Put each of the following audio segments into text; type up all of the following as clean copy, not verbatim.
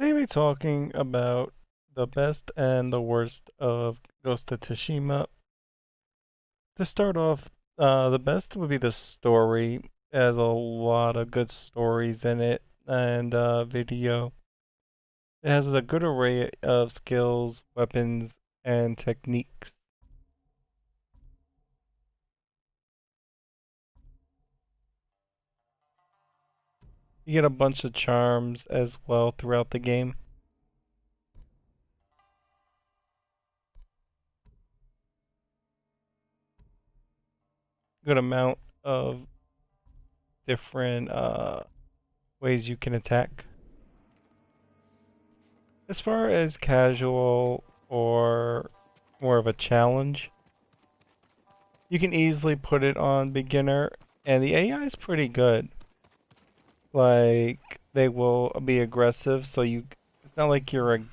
Today we're talking about the best and the worst of Ghost of Tsushima. To start off, the best would be the story. It has a lot of good stories in it and video. It has a good array of skills, weapons, and techniques. You get a bunch of charms as well throughout the game. Good amount of different ways you can attack. As far as casual or more of a challenge, you can easily put it on beginner, and the AI is pretty good. Like, they will be aggressive, so it's not like you're a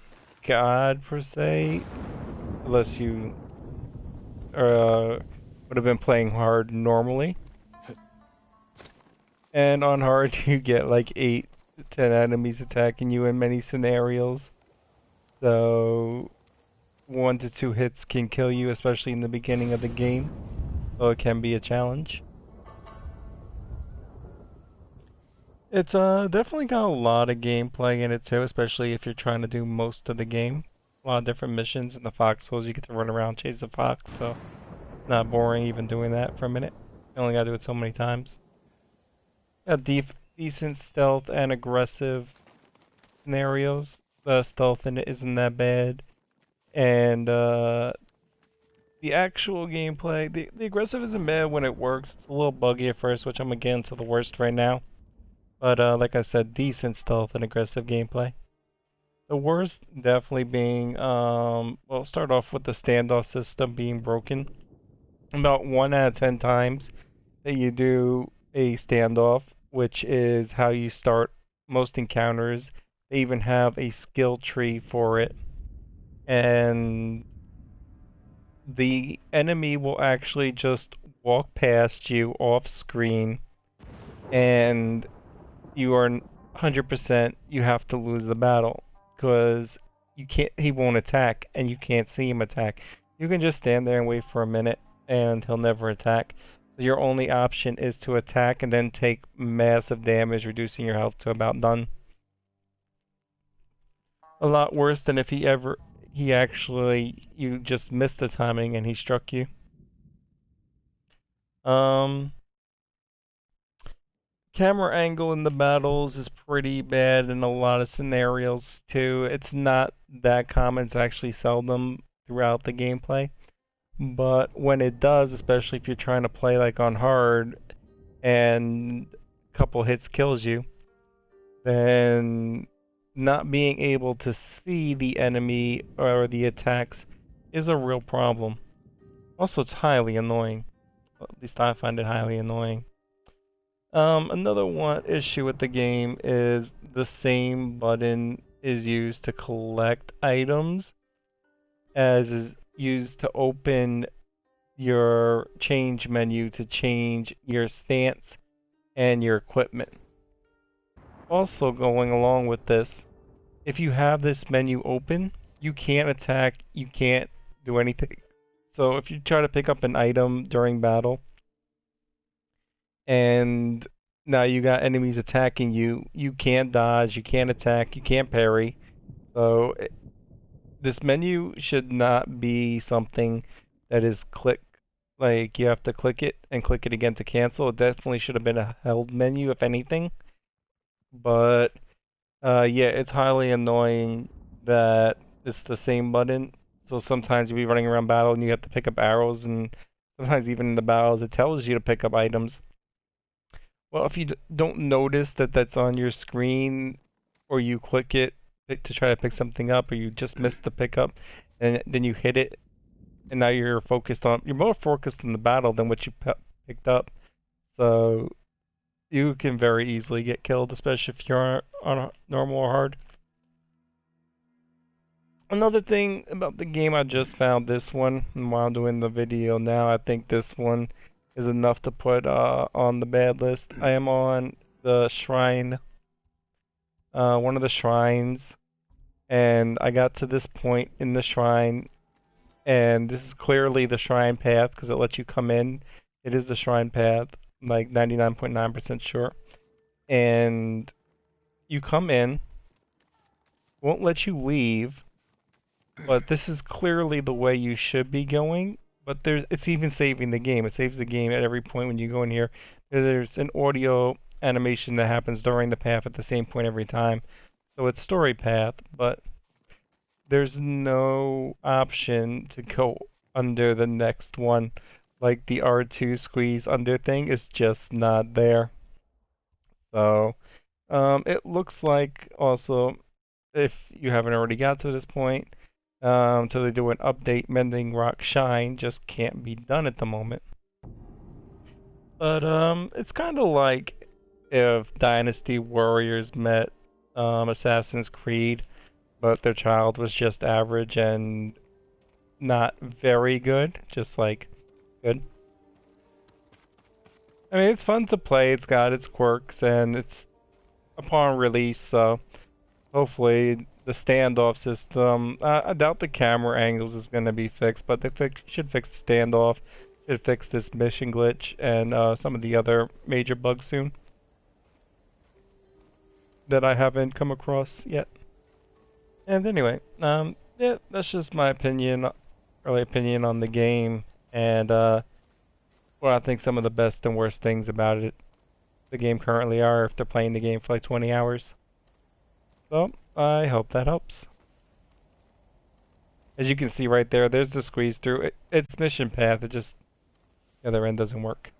god per se, unless you would have been playing hard normally. And on hard, you get like 8 to 10 enemies attacking you in many scenarios. So 1 to 2 hits can kill you, especially in the beginning of the game. So it can be a challenge. It's definitely got a lot of gameplay in it too, especially if you're trying to do most of the game. A lot of different missions in the foxholes. You get to run around, chase a fox, so not boring even doing that for a minute. You only gotta do it so many times. Got decent stealth and aggressive scenarios. The stealth in it isn't that bad, and the actual gameplay, the aggressive isn't bad when it works. It's a little buggy at first, which I'm gonna get into the worst right now. But like I said, decent stealth and aggressive gameplay. The worst definitely being, well, start off with the standoff system being broken. About 1 out of 10 times that you do a standoff, which is how you start most encounters, they even have a skill tree for it. And the enemy will actually just walk past you off screen, and you are 100% you have to lose the battle because he won't attack and you can't see him attack. You can just stand there and wait for a minute and he'll never attack. So your only option is to attack and then take massive damage, reducing your health to about done. A lot worse than if he actually you just missed the timing and he struck you. Um Camera angle in the battles is pretty bad in a lot of scenarios too. It's not that common, it's actually seldom throughout the gameplay. But when it does, especially if you're trying to play like on hard and a couple hits kills you, then not being able to see the enemy or the attacks is a real problem. Also, it's highly annoying. At least I find it highly annoying. Another one issue with the game is the same button is used to collect items as is used to open your change menu to change your stance and your equipment. Also going along with this, if you have this menu open, you can't attack, you can't do anything. So if you try to pick up an item during battle, and now you got enemies attacking you. You can't dodge, you can't attack, you can't parry. So this menu should not be something that is like you have to click it and click it again to cancel. It definitely should have been a held menu if anything. But yeah, it's highly annoying that it's the same button. So sometimes you'll be running around battle and you have to pick up arrows, and sometimes even in the battles it tells you to pick up items. Well, if you don't notice that that's on your screen, or you click it to try to pick something up, or you just miss the pickup, and then you hit it, and now you're more focused on the battle than what you picked up. So you can very easily get killed, especially if you're on a normal or hard. Another thing about the game, I just found this one, and while doing the video now, I think this one is enough to put on the bad list. I am on the shrine, one of the shrines, and I got to this point in the shrine, and this is clearly the shrine path because it lets you come in. It is the shrine path, like 99.9% sure. And you come in, won't let you leave, but this is clearly the way you should be going. But it's even saving the game. It saves the game at every point when you go in here. There's an audio animation that happens during the path at the same point every time. So it's story path, but there's no option to go under the next one. Like the R2 squeeze under thing is just not there. So, it looks like also, if you haven't already got to this point, so they do an update, Mending Rock Shine just can't be done at the moment. But it's kind of like if Dynasty Warriors met Assassin's Creed, but their child was just average and not very good, just like good. I mean, it's fun to play. It's got its quirks, and it's upon release, so hopefully the standoff system. I doubt the camera angles is going to be fixed, but they should fix the standoff. Should fix this mission glitch and some of the other major bugs soon that I haven't come across yet. And anyway, yeah, that's just my opinion, early opinion on the game, and what I think some of the best and worst things about it, the game currently are if they're playing the game for like 20 hours. So, I hope that helps. As you can see right there, there's the squeeze through. It's mission path, it just, the other end doesn't work.